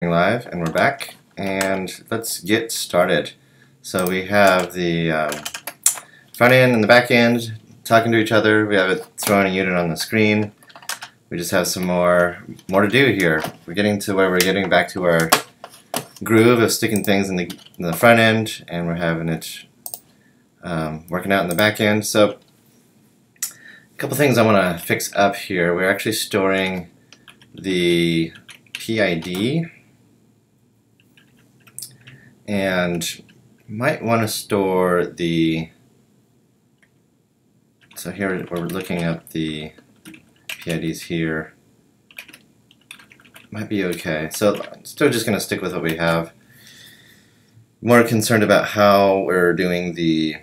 Live, and we're back, and let's get started. So we have the front end and the back end talking to each other. We have it throwing a unit on the screen. We just have some more to do here. We're getting to where we're getting back to our groove of sticking things in the front end, and we're having it working out in the back end. So a couple things I want to fix up here. We're actually storing the PID, and might want to store the, so here we're looking up the PIDs here. Might be okay. So still just going to stick with what we have. More concerned about how we're doing the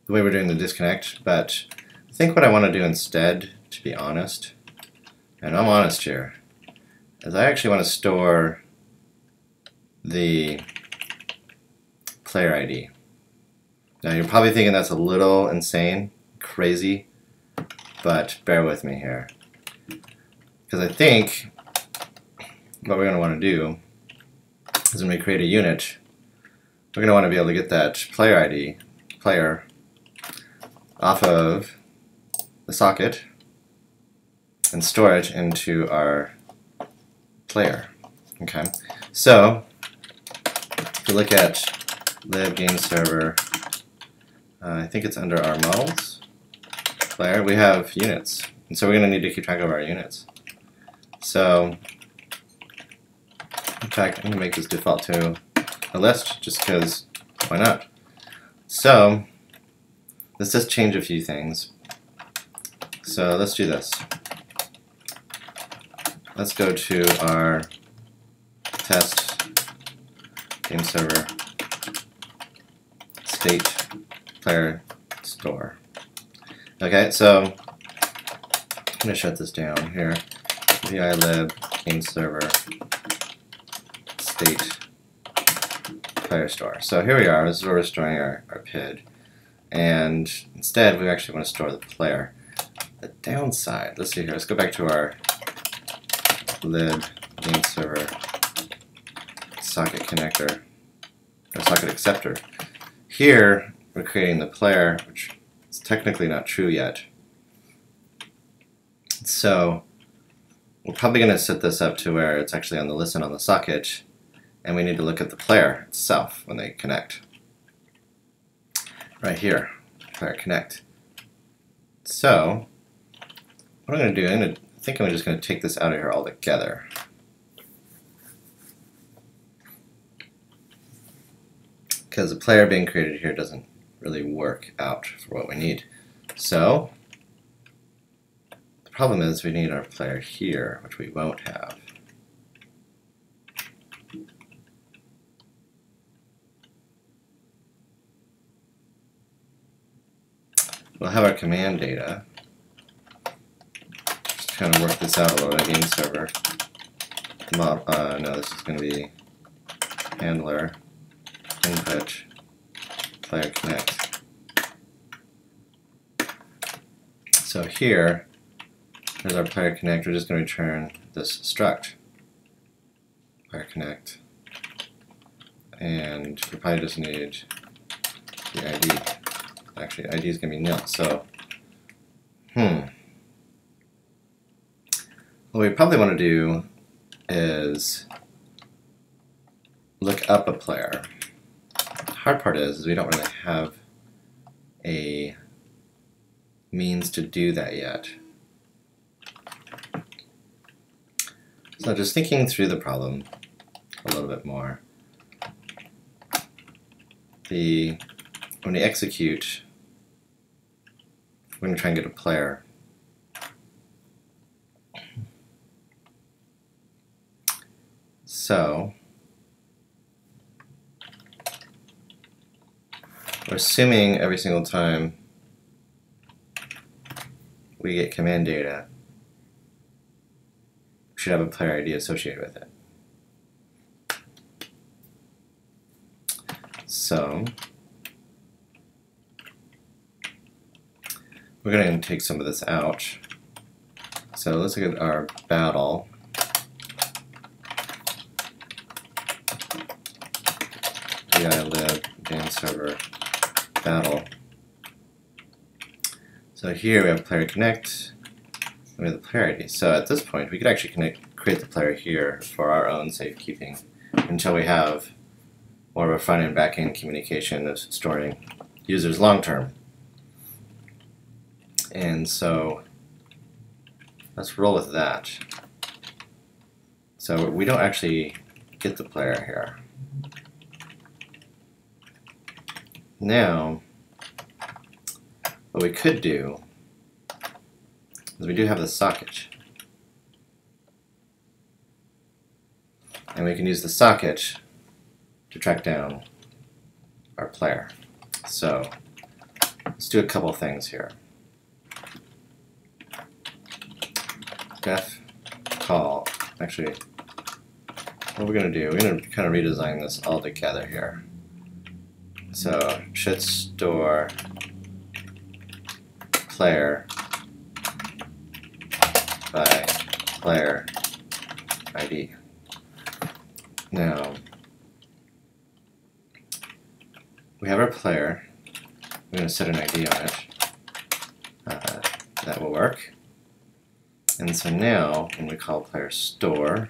way we're doing the disconnect, but I think what I want to do instead, to be honest, and I'm honest here, is I actually want to store the player ID. Now you're probably thinking that's a little insane, crazy, but bear with me here. Because I think what we're going to want to do is when we create a unit, we're going to want to be able to get that player ID, player, off of the socket and store it into our player. Okay, so if you look at lib game server, I think it's under our models player, we have units, and so we're going to need to keep track of our units. So in fact, I'm going to make this default to a list just because why not? So let's just change a few things. So let's do this. Let's go to our test game server state player store. Okay, so I'm going to shut this down here. vi lib game server state player store. So here we are. This is where we're storing our PID. And instead, we actually want to store the player. The downside, let's see here. Let's go back to our lib game server socket connector, or socket acceptor. Here, we're creating the player, which is technically not true yet. So we're probably going to set this up to where it's actually on the listen on the socket, and we need to look at the player itself when they connect. Right here, player connect. So what I'm going to do, I think I'm just going to take this out of here altogether. Because the player being created here doesn't really work out for what we need. So the problem is we need our player here, which we won't have. We'll have our command data. Just trying to work this out a little bit. Game server. No, this is going to be handler input player connect. So here, there's our player connect. We're just going to return this struct player connect, and we probably just need the ID. Actually, ID is going to be nil. So, what we probably want to do is look up a player. The hard part is we don't really have a means to do that yet. So just thinking through the problem a little bit more. When we execute, we're going to try and get a player. So we're assuming every single time we get command data, we should have a player ID associated with it. So we're going to take some of this out. So let's look at our battle. VI-lib game server battle. So here we have player connect, we have the player ID. So at this point we could actually create the player here for our own safekeeping until we have more of a front and back end communication of storing users long term. And so let's roll with that. So we don't actually get the player here. Now, what we could do is we do have the socket. And we can use the socket to track down our player. So let's do a couple things here. Def call. Actually, what we're going to do, we're going to kind of redesign this all together here. So should store player by player ID. Now we have our player. We're going to set an ID on it. That will work. And so now when we call player store,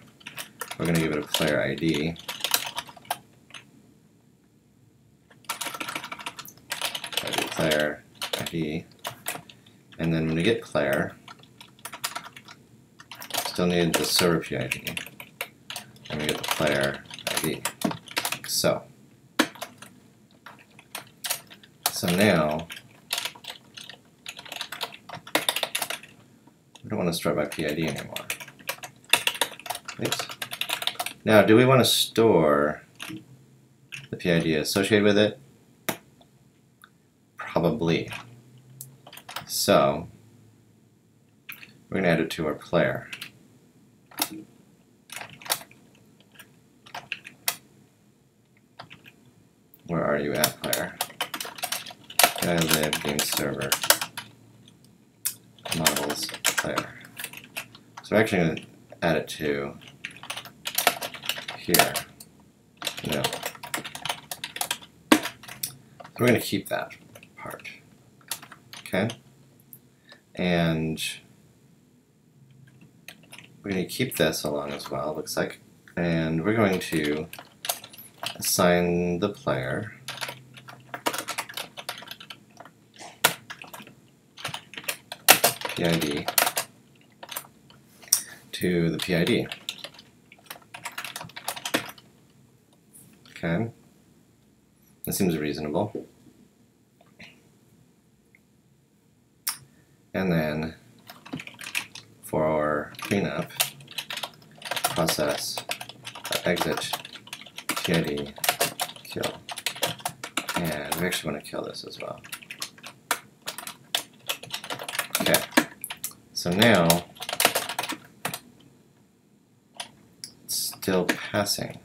we're going to give it a player ID. Player ID, and then when we get player, still need the server PID, and we get the player ID. So now we don't want to store by PID anymore. Oops. Now, do we want to store the PID associated with it? Probably. So we're going to add it to our player. Where are you at, player? VI-lib game server models player. So we're actually going to add it to here. No. We're going to keep that part. Okay? And we're going to keep this along as well, looks like. And we're going to assign the player PID to the PID. Okay? That seems reasonable. And then for our cleanup, process exit PID kill. And we actually want to kill this as well. Okay. So now it's still passing.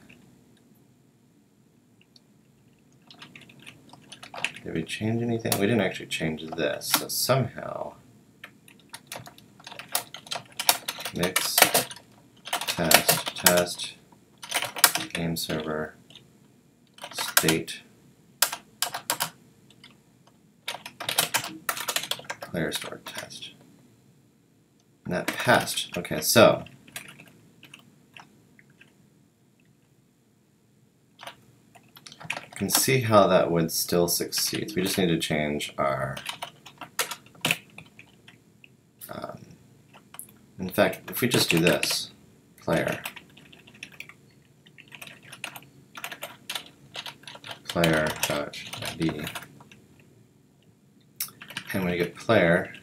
Did we change anything? We didn't actually change this. So somehow mix test game server state player stored test. And that passed. Okay, so you can see how that would still succeed. We just need to change our in fact, if we just do this, player player.id, and when you get player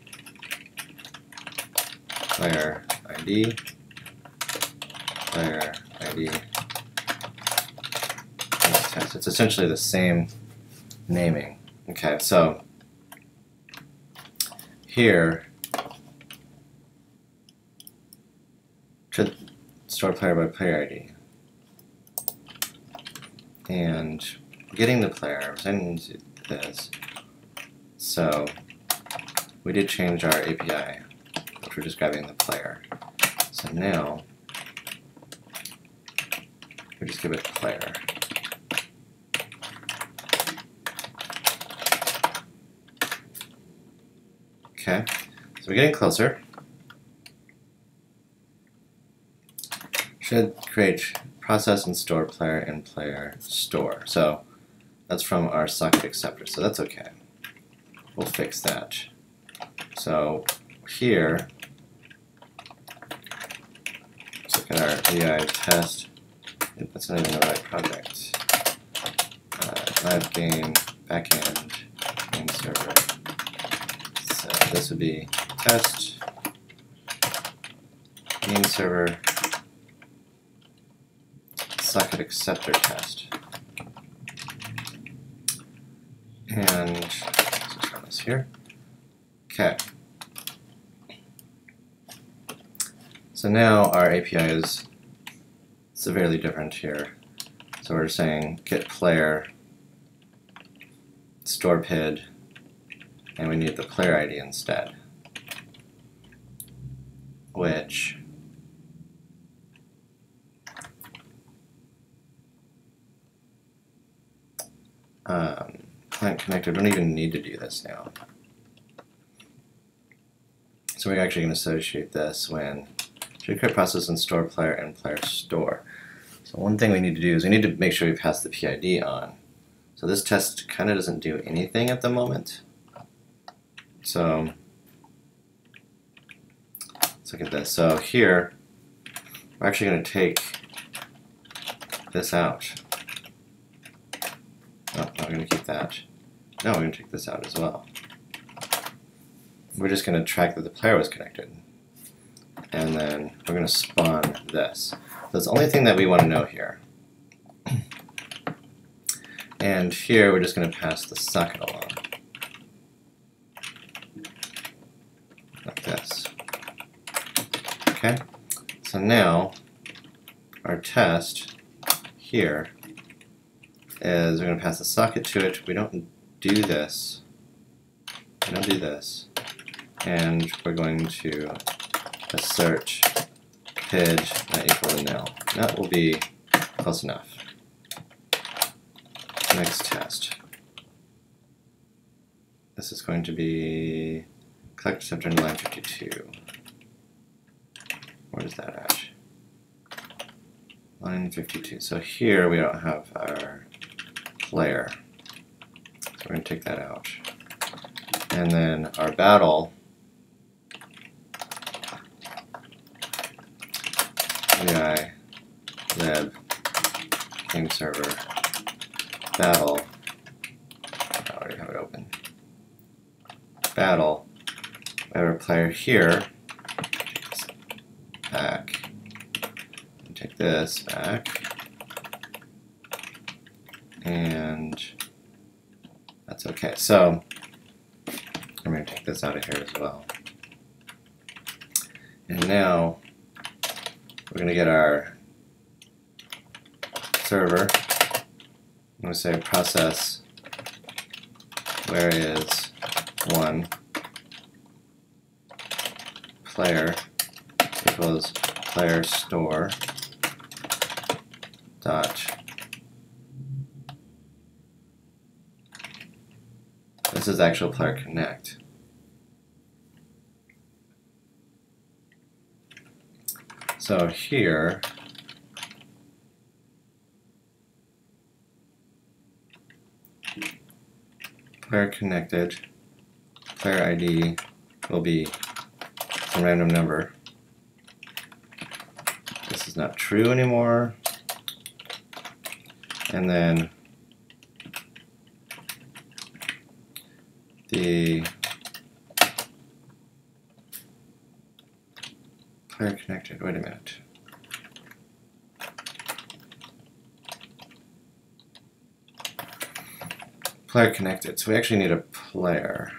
ID, player ID test. It's essentially the same naming. Okay, so here should store player by player ID. And getting the player, sending to this. So we did change our API, which we're just grabbing the player. So now we just give it player. Okay, so we're getting closer. Should create process and store player and player store. So that's from our socket acceptor, so that's okay. We'll fix that. So here, let's look at our VI test. That's not even the right project. Live game, backend, game server. So this would be test, game server, socket acceptor test. And let's just run this here. Okay. So now our API is severely different here. So we're saying get player, store PID, and we need the player ID instead, which client connector, don't even need to do this now. So we're actually going to associate this when should create process and store player and player store. So one thing we need to do is we need to make sure we pass the PID on. So this test kind of doesn't do anything at the moment. So let's look at this. So here, we're actually going to take this out. Oh, no, we're going to keep that. No, we're going to take this out as well. We're just going to track that the player was connected. And then we're going to spawn this. So it's the only thing that we want to know here. And here we're just going to pass the socket along. Like this. Okay? So now our test here is we're going to pass the socket to it. We don't do this. We don't do this. And we're going to assert PID not equal to nil. That will be close enough. Next test. This is going to be collect acceptor in line 52. Where is that at? Line 52. So here we don't have our player. So we're going to take that out. And then our battle, VI, lib, game server, battle, I already have it open, battle, we have our player here, back, and take this back, and that's okay. So I'm going to take this out of here as well. And now we're going to get our server. I'm going to say process where is 1 player equals player store dot. This is actual player connect. So here, player connected, player ID will be a random number. This is not true anymore. And then the player connected, wait a minute. Player connected, so we actually need a player.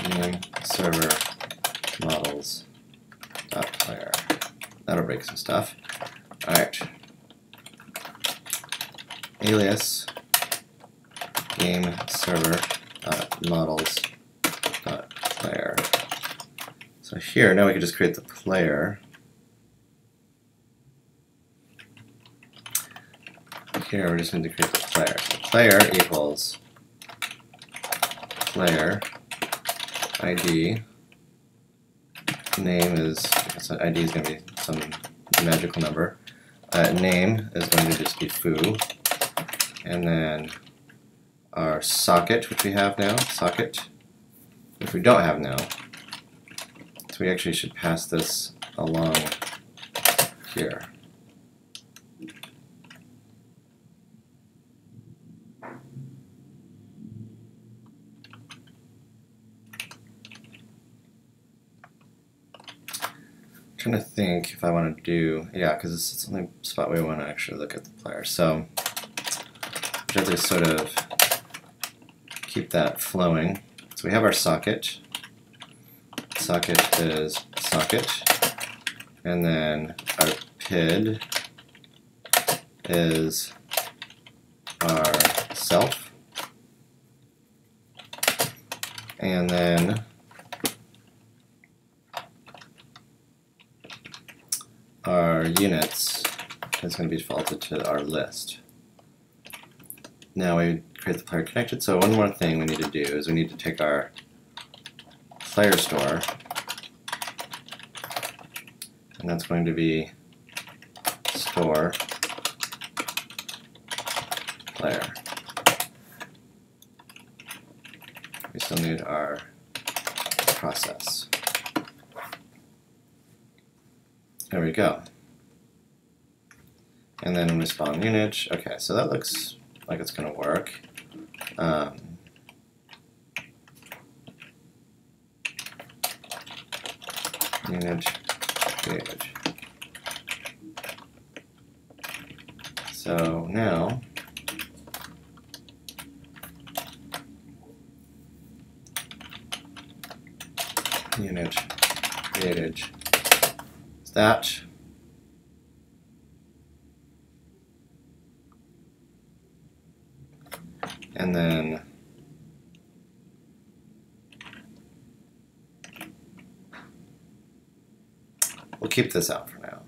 Name server models dot player. That'll break some stuff. All right. Alias game server models player. So here now we can just create the player. Here we're just going to create the player. So player equals player ID. Name is, so ID is going to be some magical number. Name is going to just be foo. And then our socket, which we have now, socket, which we don't have now. So we actually should pass this along here. Trying to think if I want to do, yeah, because it's the only spot where we want to actually look at the player. So we have to sort of keep that flowing. So we have our socket. Socket is socket, and then our PID is our self, and then our units is going to be defaulted to our list. Now we create the player connected, so one more thing we need to do is we need to take our player store, and that's going to be store player. We still need our process. There we go. And then when we spawn unit, okay, so that looks like it's going to work. Unit created. So now unit created is that. And then we'll keep this out for now.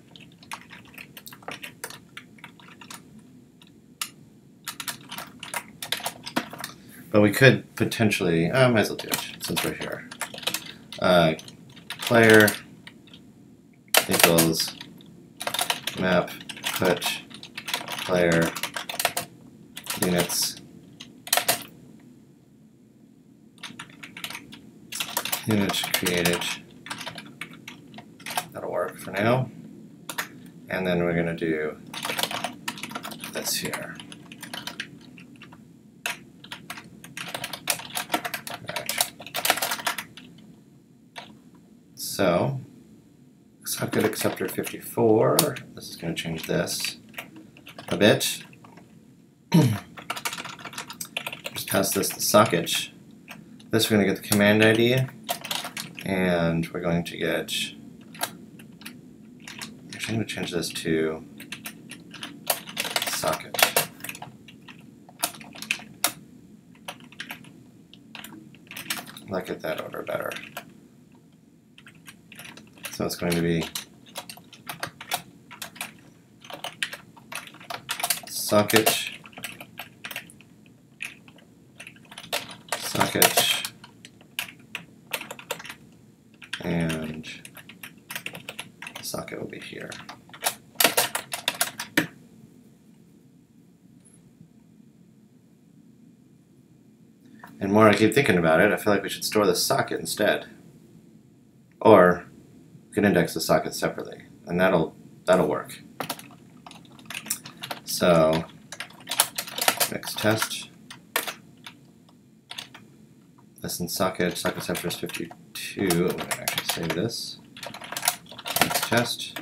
But we could potentially, might as well do it since we're here. Player equals map put player units unit created. That'll work for now. And then we're going to do this here. Right. So, socket acceptor 54. This is going to change this a bit. Just pass this to socket. This we're going to get the command ID, and we're going to get, actually I'm going to change this to socket. I like it that order better. So it's going to be socket, socket, and the socket will be here. And more I keep thinking about it, I feel like we should store the socket instead. Or we can index the socket separately, and that'll work. So next test. Listen socket, socket acceptor is 52. I'm going to actually save this. Next test.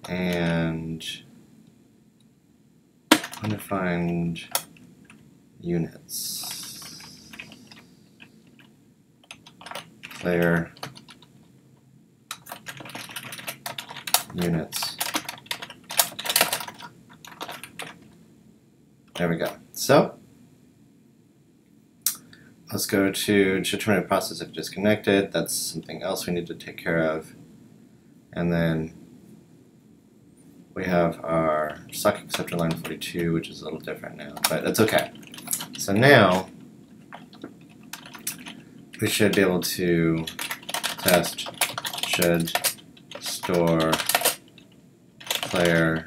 And I'm going to find units. Player units. There we go. So let's go to determine process if disconnected. That's something else we need to take care of. And then we have our socket acceptor line 42, which is a little different now, but that's okay. So now we should be able to test should store player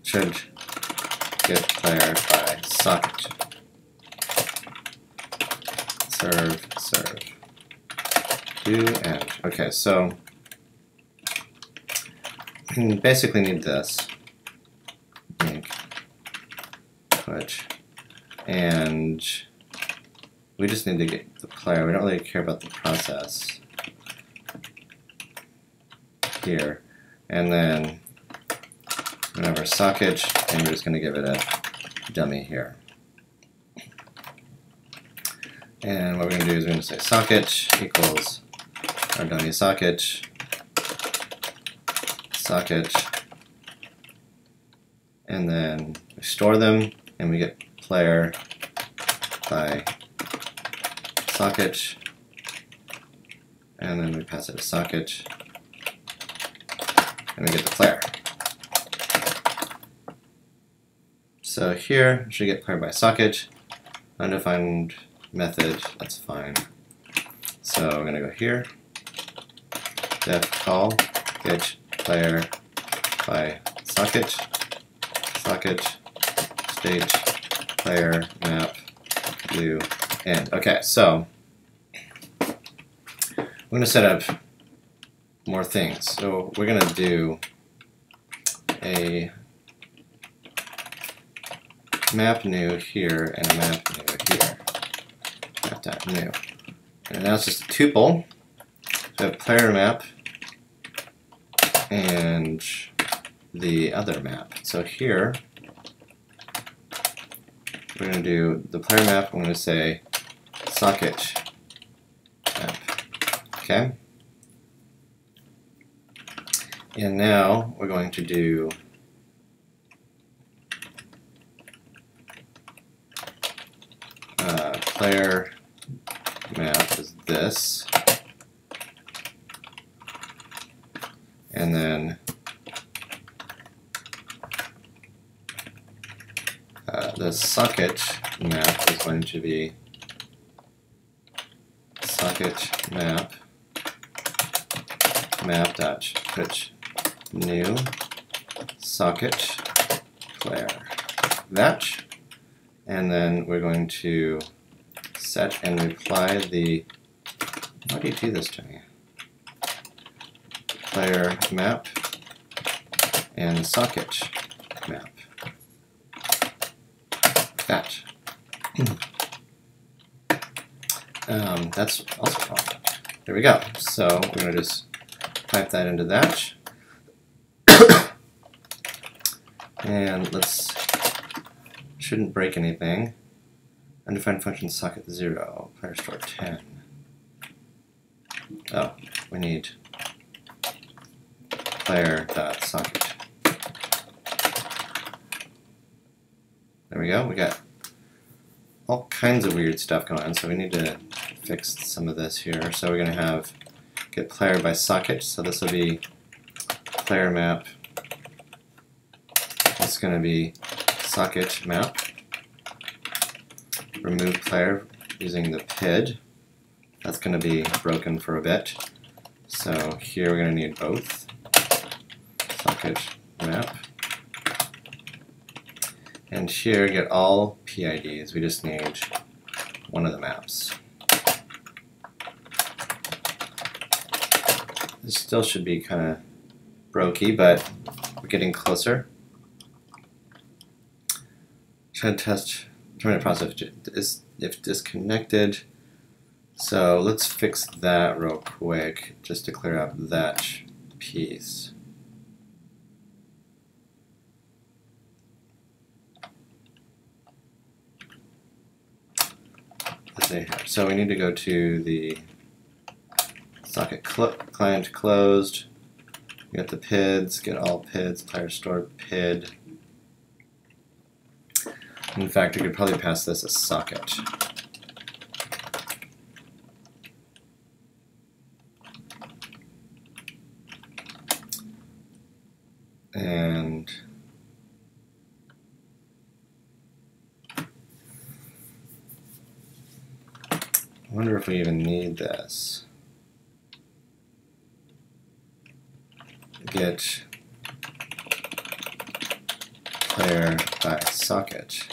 should get player by socket. Serve. Do end. Okay, so we basically need this. Put, and we just need to get the player. We don't really care about the process here. And then whenever socket, and we're just going to give it a dummy here. And what we're going to do is we're going to say socket equals our dummy socket, and then we store them, and we get player by socket, and then we pass it to socket, and we get the player. So here, we should get player by socket, undefined method, that's fine. So we're going to go here, def call, get player by socket, state, player, map, do, end. Okay, so we're going to set up more things. So we're going to do a map new here and a map new here. Map.new. And now it's just a tuple. So we have player map and the other map. So here we're going to do the player map. I'm going to say socket map. Okay. And now we're going to do player map is this, and then the socket map is going to be socket map map.put new socket player that, and then we're going to set and apply the, how do you do this to me? Player map and socket map. That. That's also fine. There we go. So we're going to just type that into that. And let's, shouldn't break anything. Undefined function socket 0, player store 10. Oh, we need player.socket. There we go. We got all kinds of weird stuff going on, so we need to fix some of this here. So we're going to have get player by socket. So this will be player map. It's going to be socket map. Remove player using the PID. That's going to be broken for a bit. So here we're going to need both. Socket map. And here get all PIDs. We just need one of the maps. This still should be kind of brokey, but we're getting closer. Try to test terminate process if disconnected. So let's fix that real quick just to clear up that piece. Let's see here. So we need to go to the socket client closed. Get the PIDs, get all PIDs, player store PID. In fact, we could probably pass this as socket. And I wonder if we even need this. Get player by socket.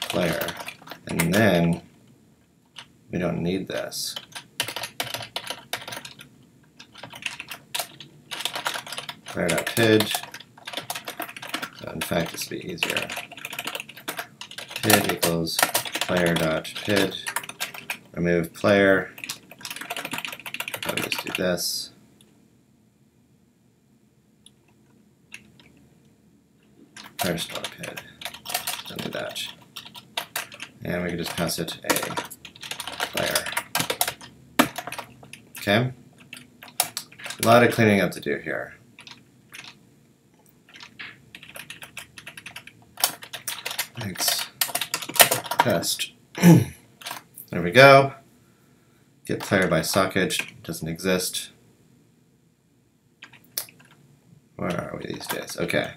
Player. And then we don't need this. Player.pid. So in fact, this would be easier. PID equals player.pid. Remove player. I'll just do this. Player store PID. Don't do that. And we can just pass it a player. Okay. A lot of cleaning up to do here. Thanks. Test. There we go. Get player by socket. Doesn't exist. Where are we these days? Okay.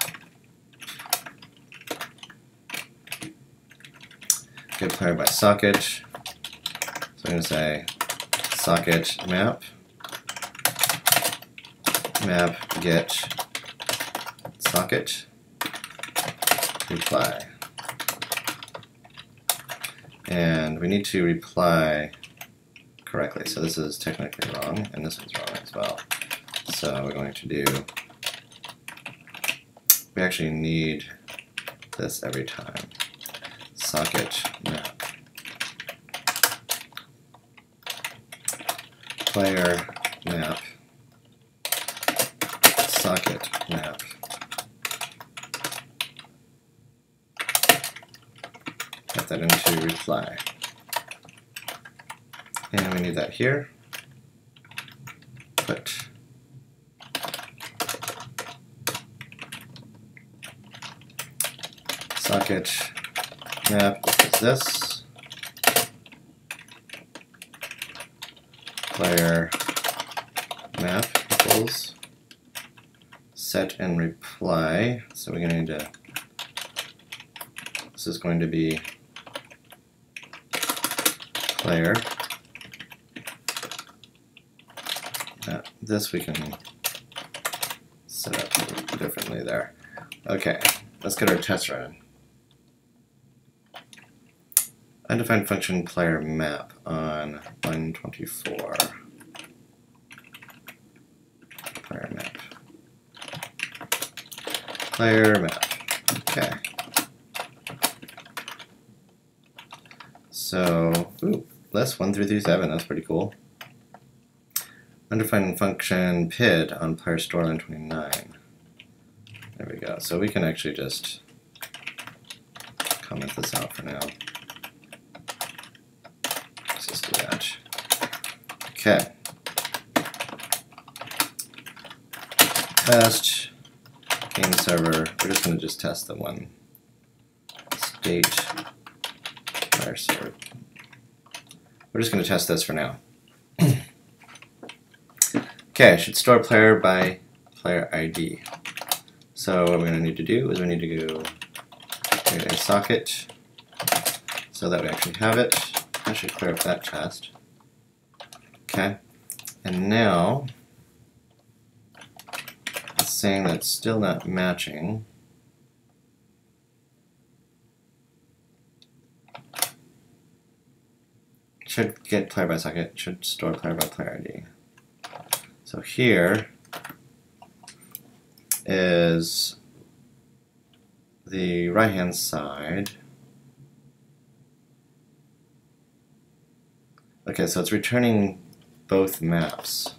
Get player by socket. So I'm going to say socket map. Map get socket. Reply. And we need to reply correctly. So this is technically wrong, and this one's wrong as well. So we're going to do, we actually need this every time. Socket map. Player map. Socket map. Put that into reply. And we need that here. Put socket map equals this. Player map equals set and reply. So we're going to need to, this is going to be player. This we can set up differently there. Okay, let's get our test running. Undefined function player map on line 24. Player map. Player map. Okay. So, ooh, list 1 through 7, that's pretty cool. Undefined function PID on player store line 29. There we go. So we can actually just comment this out for now. Let's just do that. Okay. Test game server. We're just going to just test the one state player server. We're just going to test this for now. Okay, I should store player by player ID. So what we're going to need to do is we need to go create a socket so that we actually have it. I should clear up that test. Okay, and now it's saying that it's still not matching. Should get player by socket, should store player by player ID. So here is the right-hand side. Okay, so it's returning both maps.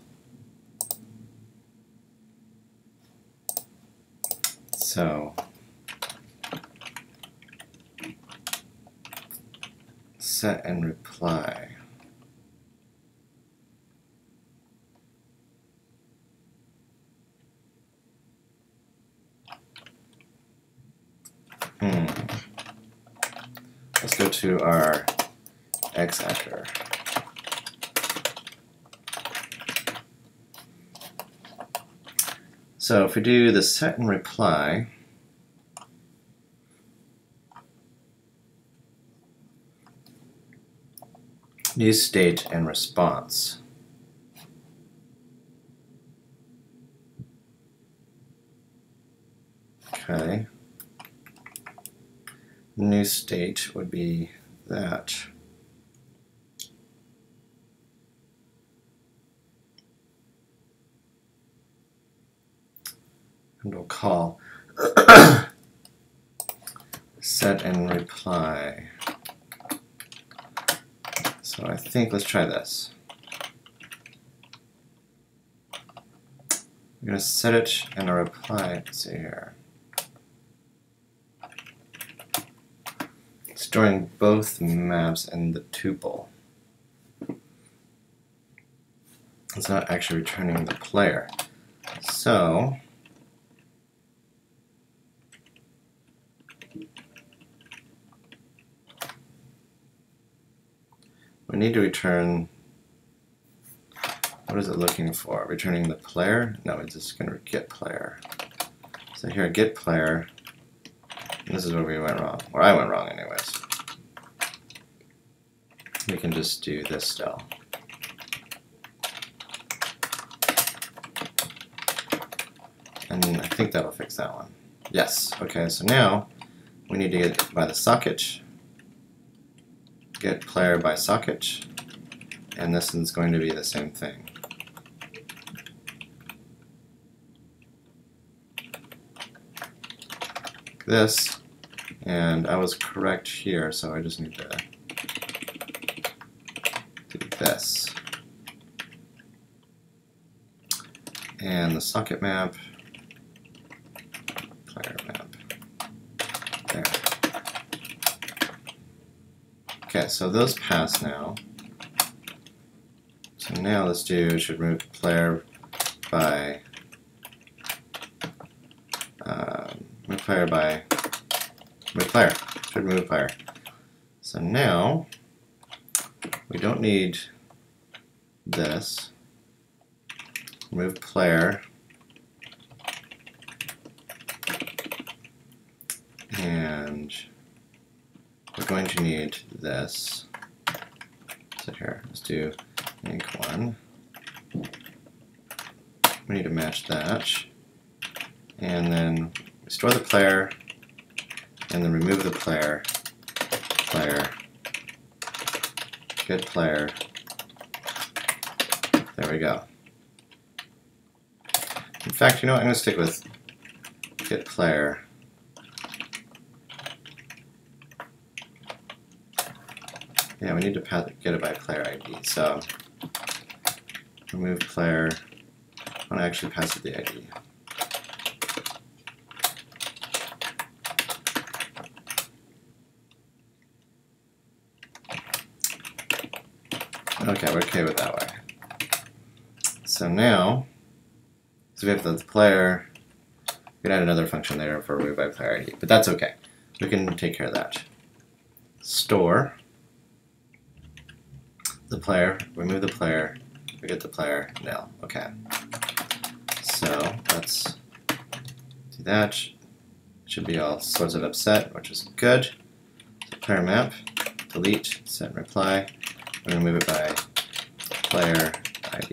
set and reply. Let's go to our X actor. So if we do the set and reply, new state and response. Okay. New state would be that. And we'll call set and reply. So I think let's try this. I'm going to set it and a reply. Let's see here. Storing both maps in the tuple. It's not actually returning the player. So we need to return, what is it looking for? Returning the player? No, it's just going to get player. So here, get player. And this is where we went wrong, or I went wrong anyways. We can just do this still. And I think that'll fix that one. Yes, okay, so now we need to get by the socket, get player by socket, and this is going to be the same thing. This, and I was correct here, so I just need to do this. And the socket map, player map, there. Okay, so those pass now. So now let's do, should move player by move player, should move player. So now we don't need this. Move player, and we're going to need this. So here, let's do ink 1. We need to match that, and then we store the player, and then remove the player, player, get player. There we go. In fact, you know what? I'm going to stick with get player. Yeah, we need to get it by player ID. So remove player. I want to actually pass it the ID. Okay, we're okay with that way. So now, so we have the player. We can add another function there for remove by player ID, but that's okay. We can take care of that. Store the player, remove the player, we get the player, nil. Okay. So let's do that. Should be all sorts of upset, which is good. So player map, delete, set and reply. We're going to move it by player ID.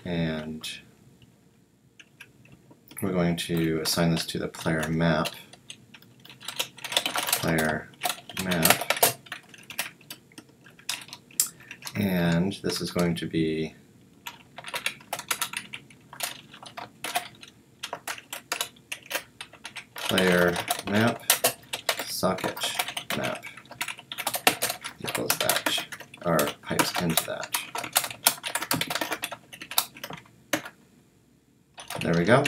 And we're going to assign this to the player map. Player map. And this is going to be player map socket map equals that, or pipes into that. There we go.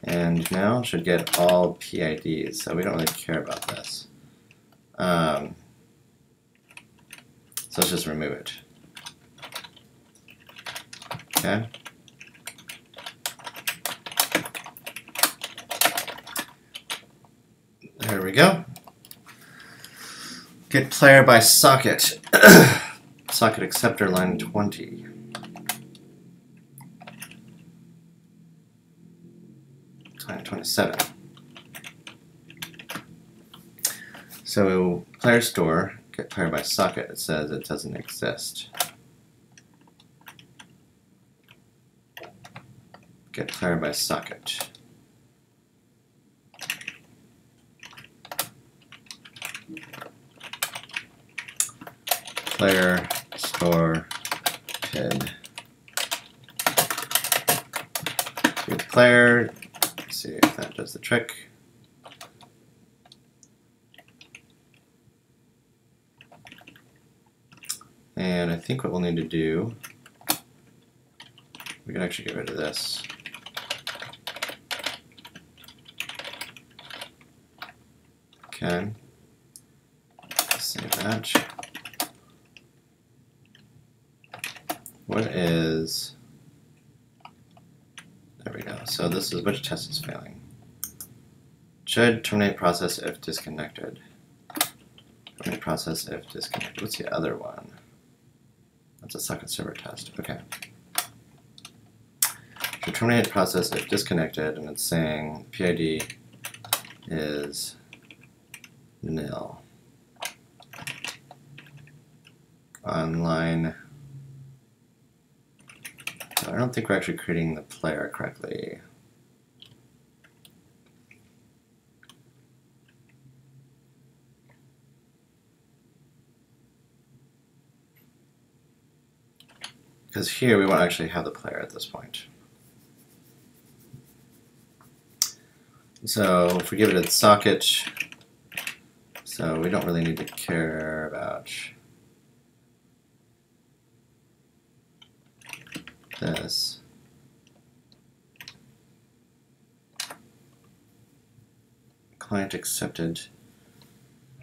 And now should get all PIDs, so we don't really care about this. So let's just remove it. Okay. There we go. Get player by socket. Socket acceptor line 20. Line 27. So player store, get player by socket, it says it doesn't exist. Get player by socket. Player store PID. Get player. Let's see if that does the trick. And I think what we'll need to do, we can actually get rid of this. Okay. Save that. What is, there we go. So this is which test is failing. Should terminate process if disconnected. Terminate process if disconnected. What's the other one? That's a socket server test. Okay. Should terminate process if disconnected, and it's saying PID is nil. On line, I don't think we're actually creating the player correctly. Because here we won't actually have the player at this point. So if we give it a socket, so we don't really need to care about this. Client accepted.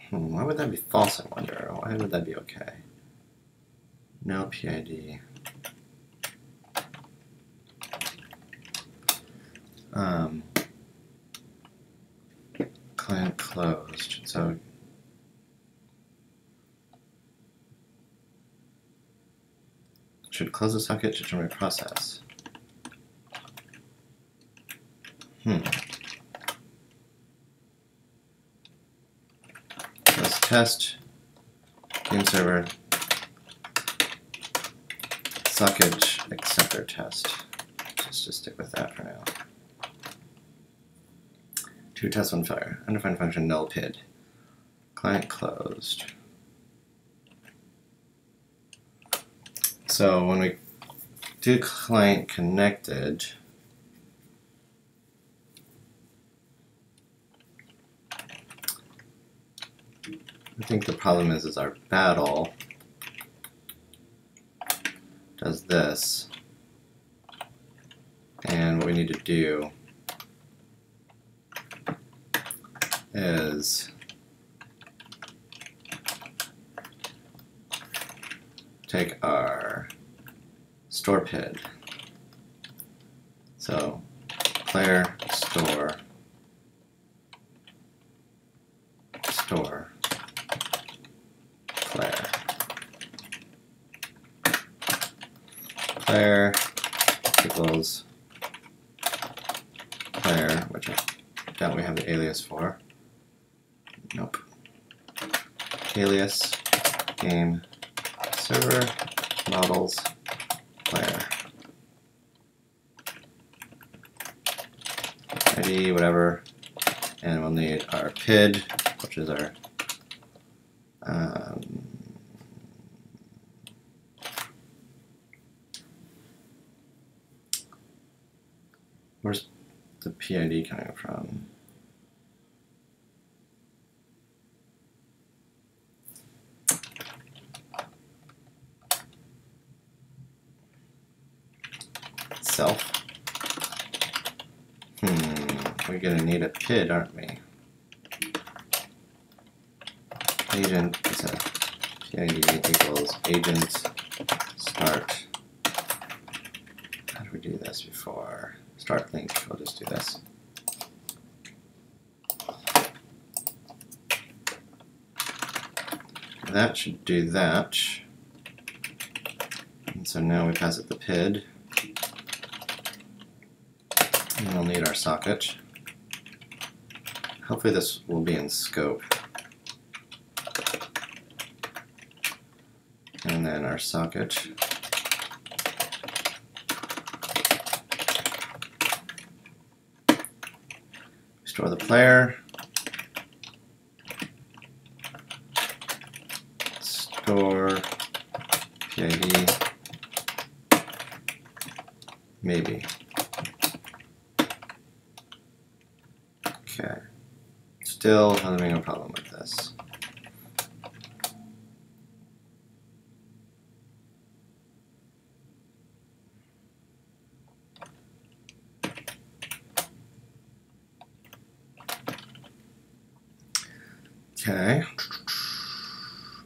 Why would that be false, I wonder? Why would that be okay? No PID. Client closed. So should close the socket to terminate process. Let's test game server socket acceptor test. Just to stick with that for now. To test one failure. Undefined function null PID. Client closed. So when we do client connected, I think the problem is our battle does this, and what we need to do is take our store PID. So player store player equals player, which I doubt we have the alias for. Nope. Alias game server models player ID, whatever, and we'll need our PID, which is our where's the PID coming from? Self. We're gonna need a PID, aren't we? agent, it's a PID equals agent start. How did we do this before? Start link, we'll just do this. That should do that. And so now we pass it the PID. And we'll need our socket. Hopefully this will be in scope. And then our socket. Store the player. Store PID. Maybe. Okay. Still having a problem with this. Okay.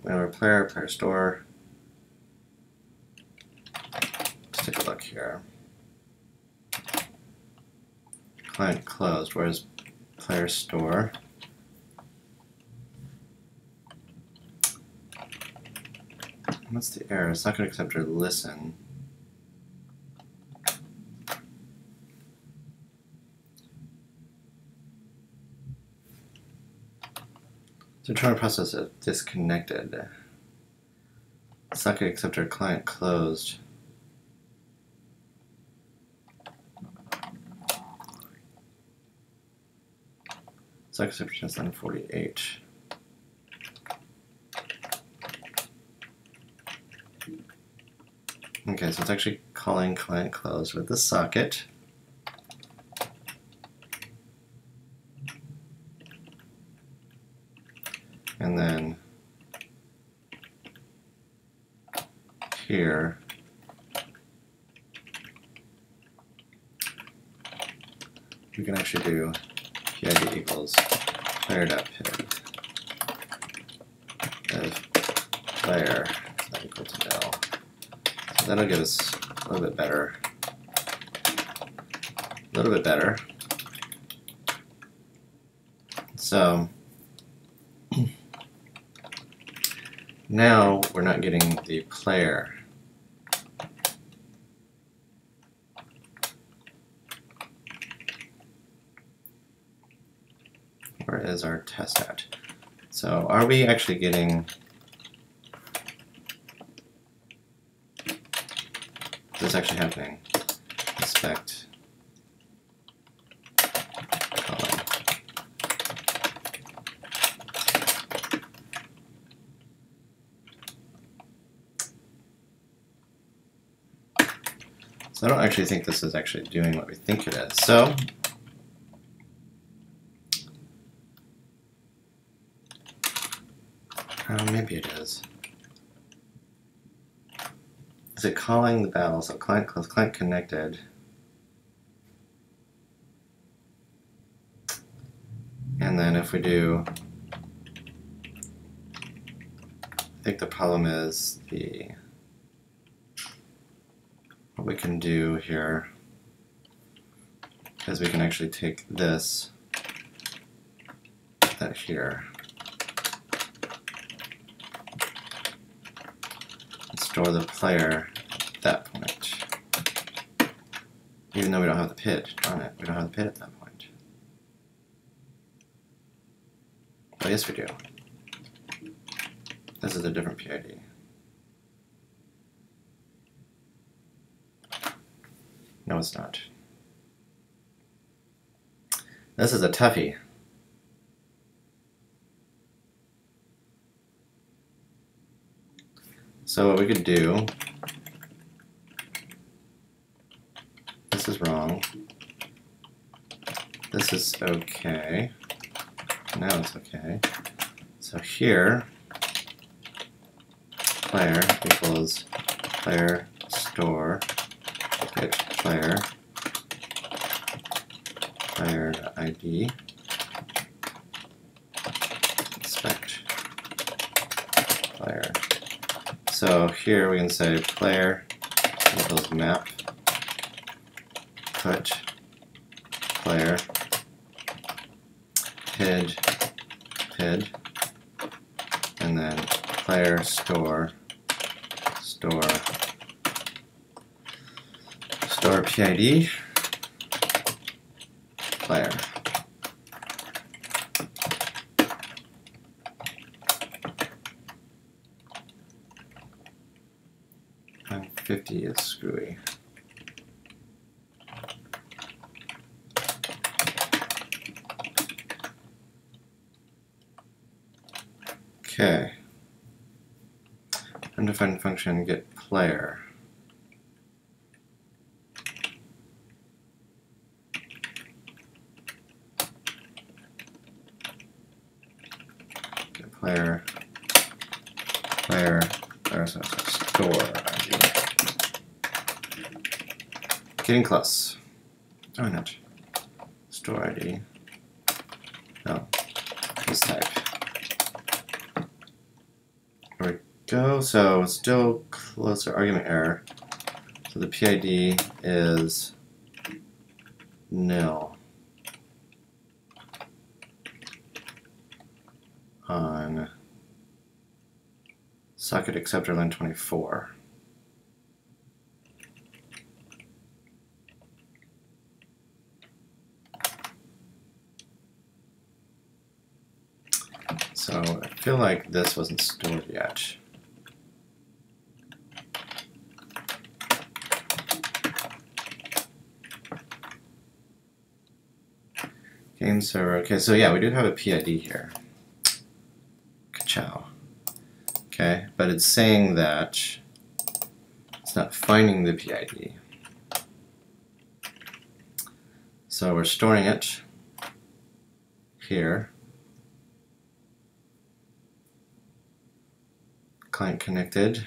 We have our player store. Let's take a look here. Client closed. Where's player store? What's the error? It's not going to accept or listen. So trying to process it disconnected. It's not going to accept our client closed. Socket acceptor is 948. Okay, so it's actually calling client closed with the socket. And then here, we can actually do PID equals player.pid if player is not equal to nil. So that'll give us a little bit better. So now we're not getting the player. Where is our test at? So are we actually getting what's actually happening? Inspect calling. So I don't actually think this is actually doing what we think it is. So maybe it is. Is it calling the battle? So client closed, client connected. And then if we do, I think the problem is what we can do here is we can actually take this, put that here, and store the player at that point. Even though we don't have the PID on it, we don't have the PID at that point. Oh, yes, we do. This is a different PID. No, it's not. This is a toughie. So what we could do, this is wrong. This is okay. Now it's okay. So here, player equals player store get player player.id inspect here we can say player equals map put player PID, and then player store PID player. And 50 is screwy. Okay. Undefined function get player. Get player store ID. Getting close. Oh, not store ID. No, this type. There we go. So still closer argument error. So the PID is nil on socket acceptor line 24. So I feel like this wasn't stored yet. Game server. Okay, so yeah, we do have a PID here. Ka-chow. Okay, but it's saying that it's not finding the PID. So we're storing it here. Client connected.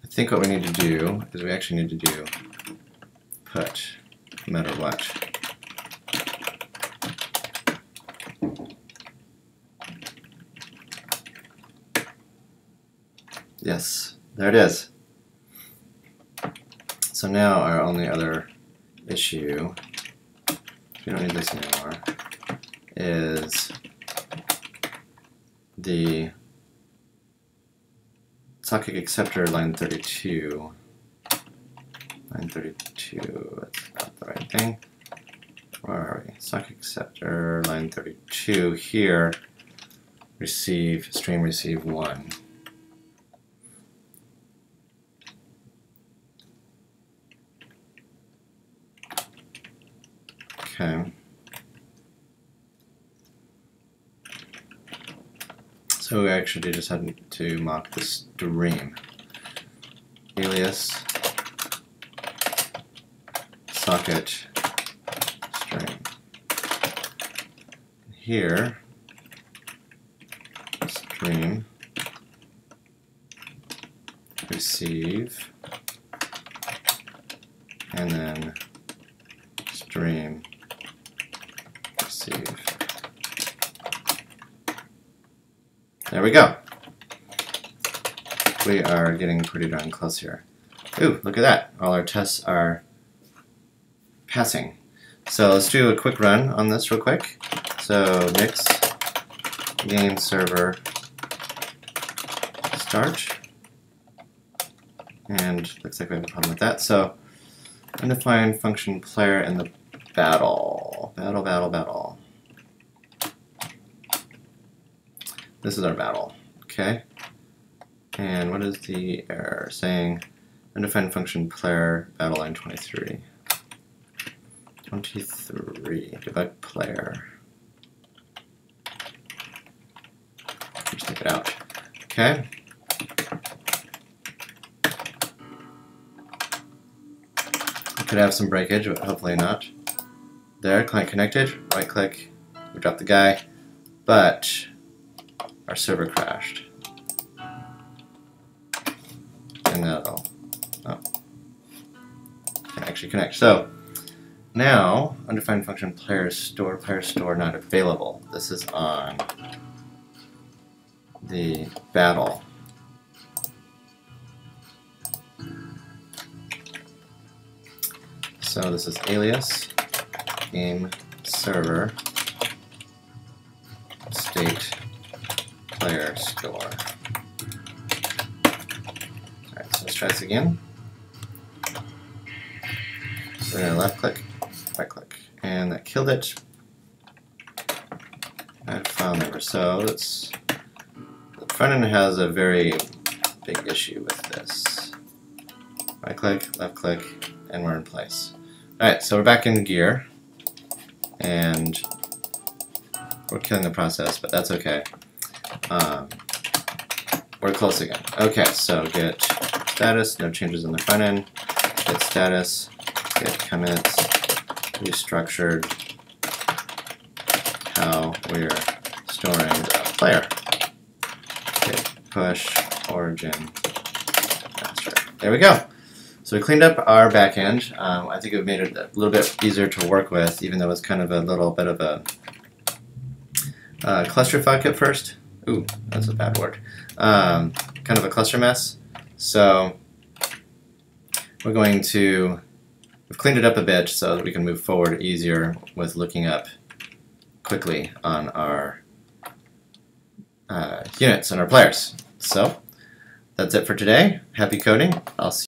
I think what we need to do is we actually need to do put, no matter what. Yes, there it is. So now our only other issue, we don't need this anymore, is the socket acceptor line 32. Line 32, that's not the right thing. Where are we? Socket acceptor line 32 here, stream receive 1. Okay. So we actually just had to mock the stream. Alias socket stream. Here, stream receive, and then stream receive. There we go. We are getting pretty darn close here. Ooh, look at that. All our tests are passing. So let's do a quick run on this real quick. So mix game server start. And looks like we have a problem with that. So undefined function player in the battle. Battle. This is our battle, okay? And what is the error? Saying undefined function player battle line 23. 23, debug player. Just take it out, okay? Could have some breakage, but hopefully not. There, client connected, right click, we dropped the guy, but our server crashed. And that'll, oh. Okay, actually connect. So now, undefined function player store not available. This is on the battle. So this is alias game server state player store. Alright, so let's try this again. So we're going to left click, right click, and that killed it. Add file number. So let's, the front end has a very big issue with this. Right click, left click, and we're in place. Alright, so we're back in gear, and we're killing the process, but that's okay. We're close again. Okay, so get status, no changes in the front end, get status, get commits, restructured how we're storing the player. Get push origin master. There we go. So we cleaned up our back end. I think it made it a little bit easier to work with, even though it was kind of a little bit of a clusterfuck at first. Ooh, that's a bad word. Kind of a cluster mess. So we're going to, we've cleaned it up a bit so that we can move forward easier with looking up quickly on our units and our players. So that's it for today. Happy coding. I'll see